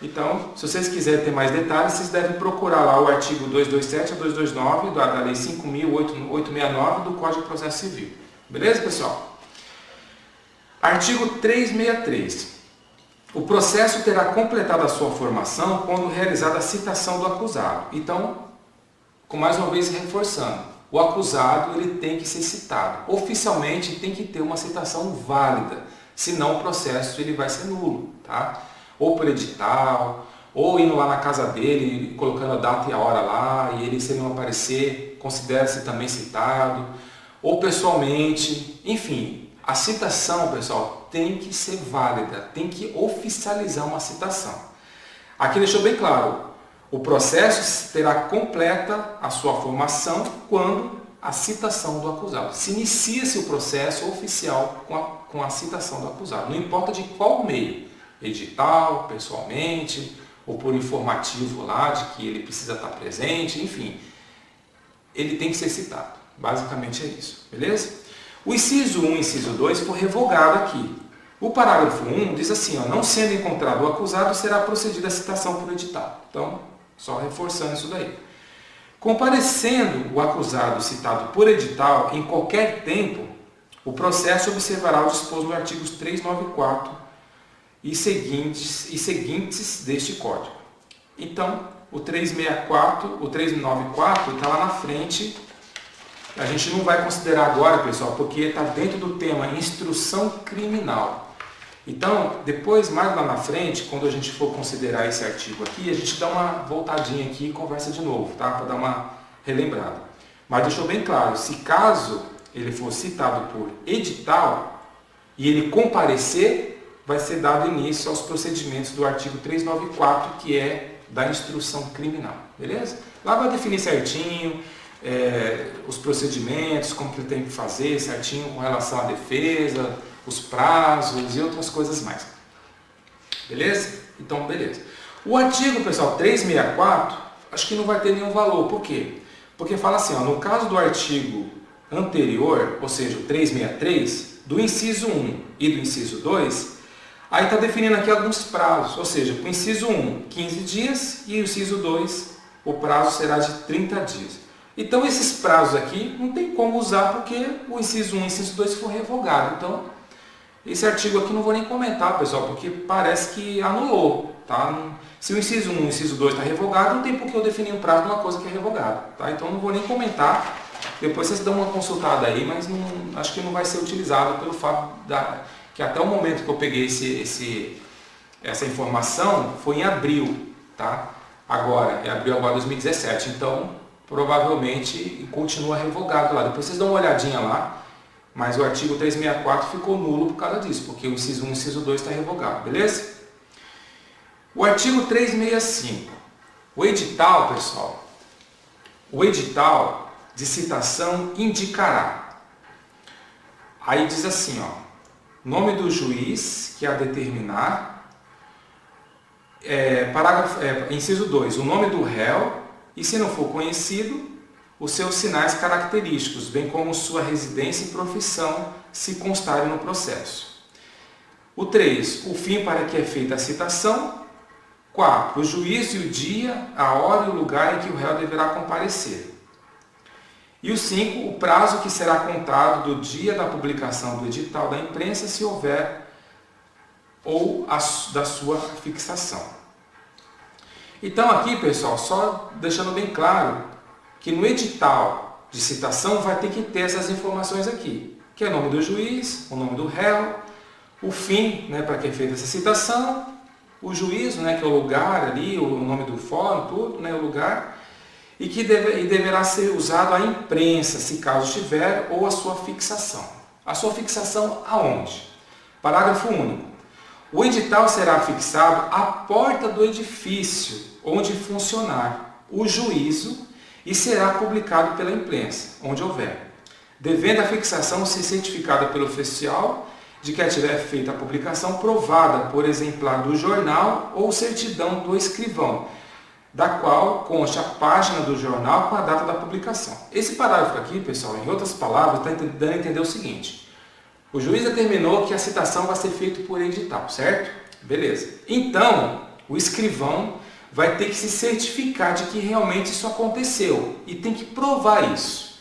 Então, se vocês quiserem ter mais detalhes, vocês devem procurar lá o artigo 227 a 229 da Lei 5.869 do Código de Processo Civil. Beleza, pessoal? Artigo 363. O processo terá completado a sua formação quando realizada a citação do acusado. Então, mais uma vez reforçando, o acusado ele tem que ser citado. Oficialmente tem que ter uma citação válida, senão o processo ele vai ser nulo, tá? Ou por edital, ou indo lá na casa dele, colocando a data e a hora lá, e ele se ele não aparecer, considera-se também citado, ou pessoalmente, enfim. A citação, pessoal, tem que ser válida, tem que oficializar uma citação. Aqui deixou bem claro, o processo terá completa a sua formação quando a citação do acusado. Se inicia-se o processo oficial com a citação do acusado, não importa de qual meio, edital, pessoalmente, ou por informativo lá de que ele precisa estar presente, enfim, ele tem que ser citado. Basicamente é isso, beleza? O inciso 1 e o inciso 2 foi revogado aqui. O parágrafo 1 diz assim, ó, não sendo encontrado o acusado, será procedida a citação por edital. Então, só reforçando isso daí. Comparecendo o acusado citado por edital em qualquer tempo, o processo observará o disposto nos artigos 394 e seguintes deste Código. Então, o 394 está lá na frente. A gente não vai considerar agora, pessoal, porque está dentro do tema instrução criminal. Então, depois, mais lá na frente, quando a gente for considerar esse artigo aqui, a gente dá uma voltadinha aqui e conversa de novo, tá? Para dar uma relembrada. Mas deixou bem claro, se caso ele for citado por edital e ele comparecer, vai ser dado início aos procedimentos do artigo 394, que é da instrução criminal. Beleza? Lá vai definir certinho os procedimentos, como que ele tem que fazer certinho com relação à defesa, os prazos e outras coisas mais. Beleza? Então, beleza. O artigo, pessoal, 364, acho que não vai ter nenhum valor. Por quê? Porque fala assim, ó, no caso do artigo anterior, ou seja, o 363, do inciso 1 e do inciso 2, aí está definindo aqui alguns prazos. Ou seja, para o inciso 1, 15 dias e o inciso 2, o prazo será de 30 dias. Então, esses prazos aqui não tem como usar porque o inciso 1 e o inciso 2 foi revogado. Então, esse artigo aqui não vou nem comentar, pessoal, porque parece que anulou. Tá? Se o inciso 1 e o inciso 2 está revogado, não tem por que eu definir um prazo de uma coisa que é revogada. Tá? Então, não vou nem comentar. Depois vocês dão uma consultada aí, mas acho que não vai ser utilizado pelo fato que até o momento que eu peguei essa informação foi em abril. Tá? Agora, é abril agora de 2017. Então, provavelmente continua revogado lá. Depois vocês dão uma olhadinha lá, mas o artigo 364 ficou nulo por causa disso, porque o inciso 1 e o inciso 2 está revogado, beleza? O artigo 365. O edital, pessoal, o edital de citação indicará. Aí diz assim, ó, nome do juiz que a determinar, inciso 2, o nome do réu e, se não for conhecido, os seus sinais característicos, bem como sua residência e profissão, se constarem no processo. O 3, o fim para que é feita a citação. 4, o juízo e o dia, a hora e o lugar em que o réu deverá comparecer. E o 5, o prazo que será contado do dia da publicação do edital da imprensa, se houver, ou da sua fixação. Então aqui, pessoal, só deixando bem claro que no edital de citação vai ter que ter essas informações aqui, que é o nome do juiz, o nome do réu, o fim, né, para que é feita essa citação, o juízo, né, que é o lugar ali, o nome do fórum, tudo, né, o lugar, e que deverá ser usado a imprensa, se caso tiver, ou a sua fixação. A sua fixação aonde? Parágrafo único. O edital será fixado à porta do edifício onde funcionar o juízo e será publicado pela imprensa, onde houver, devendo a fixação ser certificada pelo oficial de que tiver feita a publicação, provada por exemplar do jornal ou certidão do escrivão, da qual consta a página do jornal com a data da publicação. Esse parágrafo aqui, pessoal, em outras palavras, está dando a entender o seguinte: o juiz determinou que a citação vai ser feita por edital, certo? Beleza. Então, o escrivão vai ter que se certificar de que realmente isso aconteceu e tem que provar isso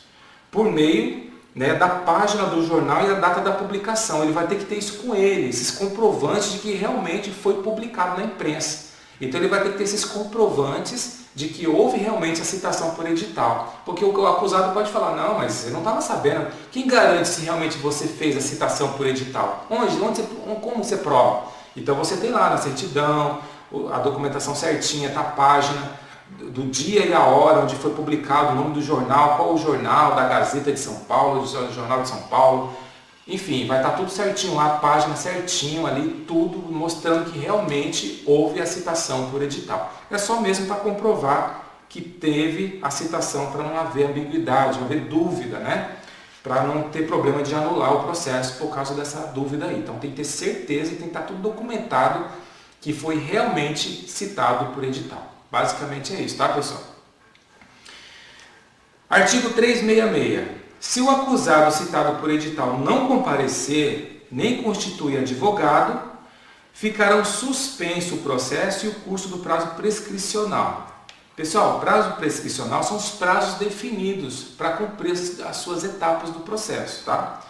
por meio, né, da página do jornal e da data da publicação. Ele vai ter que ter isso com ele, esses comprovantes de que realmente foi publicado na imprensa. Então ele vai ter que ter esses comprovantes de que houve realmente a citação por edital. Porque o acusado pode falar, não, mas eu não estava sabendo. Quem garante se realmente você fez a citação por edital? Como você prova? Então você tem lá na certidão, a documentação certinha, tá, a página do dia e a hora onde foi publicado, o nome do jornal, qual o jornal, da Gazeta de São Paulo, do Jornal de São Paulo. Enfim, vai estar tudo certinho lá, a página certinho ali, tudo mostrando que realmente houve a citação por edital. É só mesmo para comprovar que teve a citação, para não haver ambiguidade, não haver dúvida, né? Para não ter problema de anular o processo por causa dessa dúvida aí. Então tem que ter certeza e tem que estar tudo documentado que foi realmente citado por edital. Basicamente é isso, tá, pessoal? Artigo 366. Se o acusado citado por edital não comparecer, nem constituir advogado, ficarão suspenso o processo e o curso do prazo prescricional. Pessoal, o prazo prescricional são os prazos definidos para cumprir as suas etapas do processo, tá?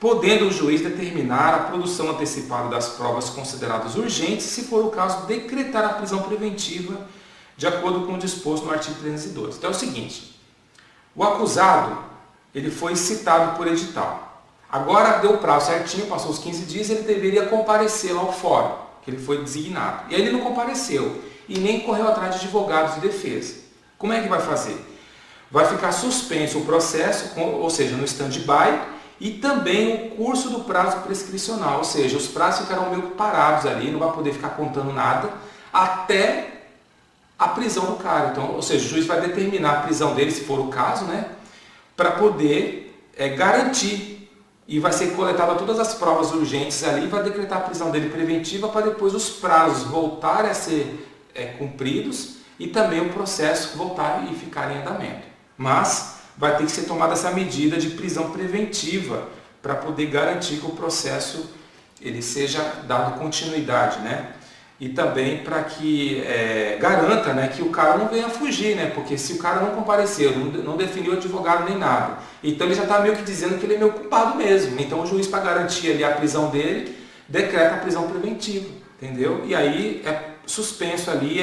Podendo o juiz determinar a produção antecipada das provas consideradas urgentes, se for o caso, decretar a prisão preventiva de acordo com o disposto no artigo 312. Então é o seguinte, o acusado, ele foi citado por edital. Agora deu o prazo certinho, passou os 15 dias, ele deveria comparecer lá ao fórum, que ele foi designado. E aí ele não compareceu e nem correu atrás de advogados de defesa. Como é que vai fazer? Vai ficar suspenso o processo, ou seja, no stand-by, e também o curso do prazo prescricional, ou seja, os prazos ficarão meio parados ali, não vai poder ficar contando nada, até a prisão do cara. Então, ou seja, o juiz vai determinar a prisão dele, se for o caso, né, para poder garantir, e vai ser coletada todas as provas urgentes ali, vai decretar a prisão dele preventiva para depois os prazos voltarem a ser cumpridos e também o processo voltar e ficar em andamento. Mas vai ter que ser tomada essa medida de prisão preventiva para poder garantir que o processo ele seja dado continuidade, né? E também para que garanta, né, que o cara não venha fugir, né? Porque se o cara não compareceu, não definiu advogado nem nada, então ele já está meio que dizendo que ele é meio culpado mesmo. Então o juiz, para garantir ali a prisão dele, decreta a prisão preventiva, entendeu? E aí é suspenso ali,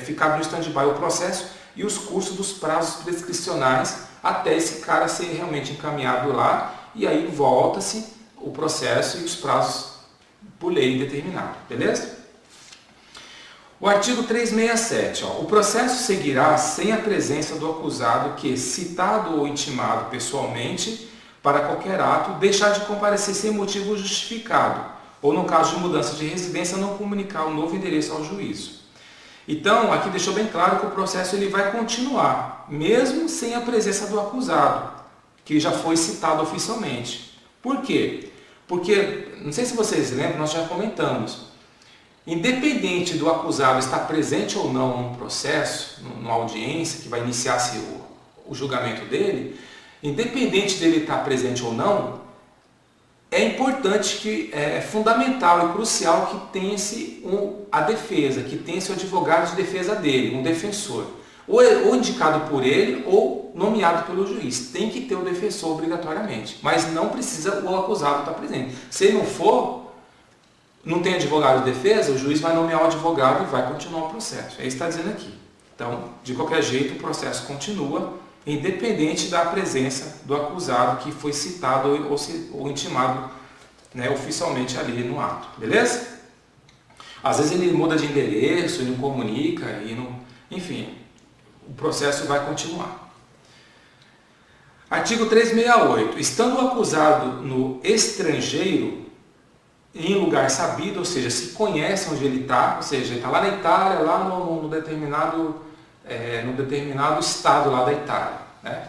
ficar no stand-by o processo e os cursos dos prazos prescricionais até esse cara ser realmente encaminhado lá, e aí volta-se o processo e os prazos por lei determinados, beleza? O artigo 367, o processo seguirá sem a presença do acusado que, citado ou intimado pessoalmente para qualquer ato, deixar de comparecer sem motivo justificado, ou no caso de mudança de residência, não comunicar o novo endereço ao juízo. Então, aqui deixou bem claro que o processo ele vai continuar, mesmo sem a presença do acusado, que já foi citado oficialmente. Por quê? Porque, não sei se vocês lembram, nós já comentamos, independente do acusado estar presente ou não no processo, numa audiência que vai iniciar-se o julgamento dele, independente dele estar presente ou não, é importante que é fundamental e crucial que tenha-se a defesa, que tenha-se o advogado de defesa dele, um defensor, ou indicado por ele ou nomeado pelo juiz. Tem que ter o defensor obrigatoriamente, mas não precisa o acusado estar presente. Se ele não for, não tem advogado de defesa, o juiz vai nomear o advogado e vai continuar o processo. É isso que está dizendo aqui. Então, de qualquer jeito, o processo continua, independente da presença do acusado que foi citado ou intimado, né, oficialmente ali no ato. Beleza? Às vezes ele muda de endereço, ele não comunica, enfim, o processo vai continuar. Artigo 368. Estando o acusado no estrangeiro, em lugar sabido, ou seja, se conhece onde ele está, ou seja, ele está lá na Itália, lá no determinado estado lá da Itália, né?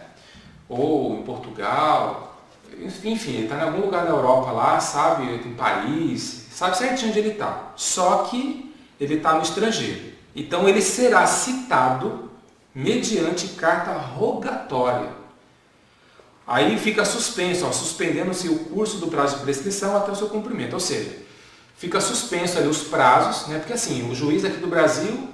Ou em Portugal, enfim, ele está em algum lugar da Europa lá, sabe, em Paris, sabe certinho onde ele está, só que ele está no estrangeiro. Então ele será citado mediante carta rogatória. Aí fica suspenso, suspendendo-se o curso do prazo de prescrição até o seu cumprimento, ou seja, fica suspenso ali os prazos, né? Porque assim, o juiz aqui do Brasil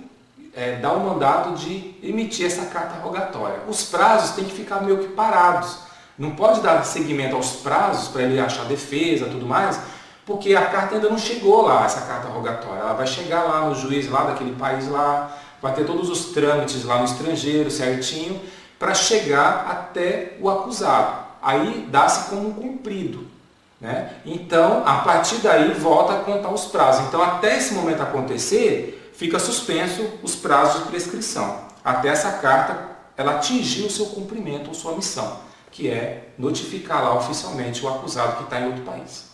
dá o mandato de emitir essa carta rogatória. Os prazos têm que ficar meio que parados. Não pode dar seguimento aos prazos para ele achar defesa e tudo mais, porque a carta ainda não chegou lá, essa carta rogatória. Ela vai chegar lá no juiz lá daquele país lá, vai ter todos os trâmites lá no estrangeiro certinho, para chegar até o acusado. Aí dá-se como cumprido, né? Então, a partir daí, volta a contar os prazos. Então, até esse momento acontecer, fica suspenso os prazos de prescrição. Até essa carta ela atingir o seu cumprimento ou sua missão, que é notificar lá oficialmente o acusado que está em outro país.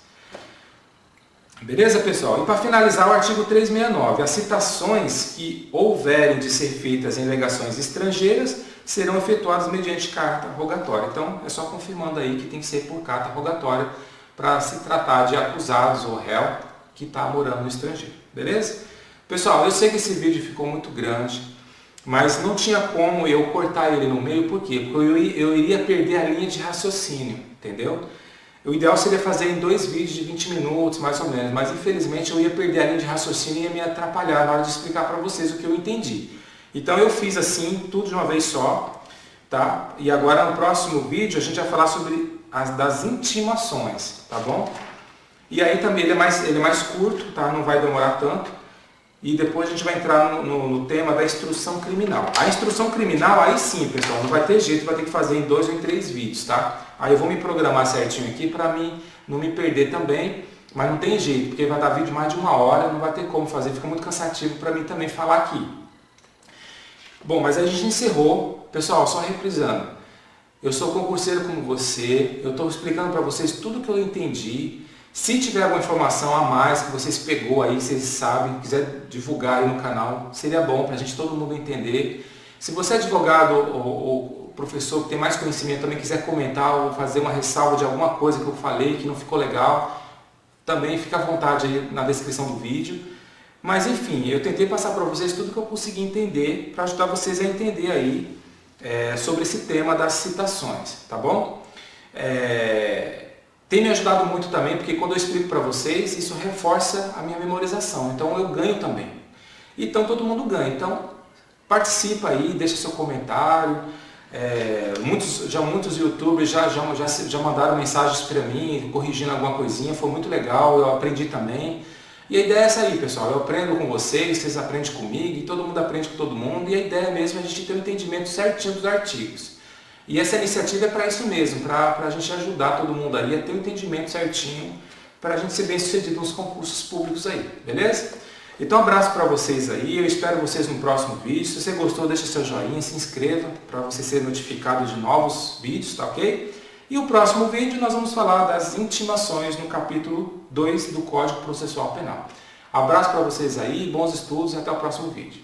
Beleza, pessoal? E para finalizar, o artigo 369. As citações que houverem de ser feitas em alegações estrangeiras serão efetuadas mediante carta rogatória. Então, é só confirmando aí que tem que ser por carta rogatória para se tratar de acusados ou réu que está morando no estrangeiro. Beleza? Pessoal, eu sei que esse vídeo ficou muito grande, mas não tinha como eu cortar ele no meio, por quê? Porque eu iria perder a linha de raciocínio, entendeu? O ideal seria fazer em 2 vídeos de 20 minutos, mais ou menos, mas infelizmente eu ia perder a linha de raciocínio e ia me atrapalhar na hora de explicar para vocês o que eu entendi. Então eu fiz assim, tudo de uma vez só, tá? E agora no próximo vídeo a gente vai falar sobre das intimações, tá bom? E aí também ele é mais curto, tá? Não vai demorar tanto. E depois a gente vai entrar no tema da instrução criminal. A instrução criminal, aí sim, pessoal, não vai ter jeito, vai ter que fazer em 2 ou em 3 vídeos, tá? Aí eu vou me programar certinho aqui para não me perder também, mas não tem jeito, porque vai dar vídeo mais de 1 hora, não vai ter como fazer, fica muito cansativo para mim também falar aqui. Bom, mas a gente encerrou. Pessoal, só reprisando. Eu sou concurseiro como você, eu estou explicando para vocês tudo que eu entendi. Se tiver alguma informação a mais que vocês pegou aí, vocês sabem, quiser divulgar aí no canal, seria bom para a gente todo mundo entender. Se você é advogado ou professor que tem mais conhecimento, também quiser comentar ou fazer uma ressalva de alguma coisa que eu falei que não ficou legal, também fica à vontade aí na descrição do vídeo. Mas enfim, eu tentei passar para vocês tudo que eu consegui entender para ajudar vocês a entender aí sobre esse tema das citações, tá bom? Tem me ajudado muito também, porque quando eu explico para vocês, isso reforça a minha memorização, então eu ganho também. Então todo mundo ganha, então participa aí, deixa seu comentário. Muitos youtubers já mandaram mensagens para mim, corrigindo alguma coisinha, foi muito legal, eu aprendi também. E a ideia é essa aí, pessoal, eu aprendo com vocês, vocês aprendem comigo, e todo mundo aprende com todo mundo, e a ideia mesmo é a gente ter um entendimento certinho dos artigos. E essa iniciativa é para isso mesmo, para a gente ajudar todo mundo aí a ter um entendimento certinho, para a gente ser bem sucedido nos concursos públicos aí, beleza? Então um abraço para vocês aí, eu espero vocês no próximo vídeo. Se você gostou, deixa seu joinha, se inscreva para você ser notificado de novos vídeos, tá ok? E o próximo vídeo nós vamos falar das intimações no capítulo 2 do Código Processual Penal. Abraço para vocês aí, bons estudos e até o próximo vídeo.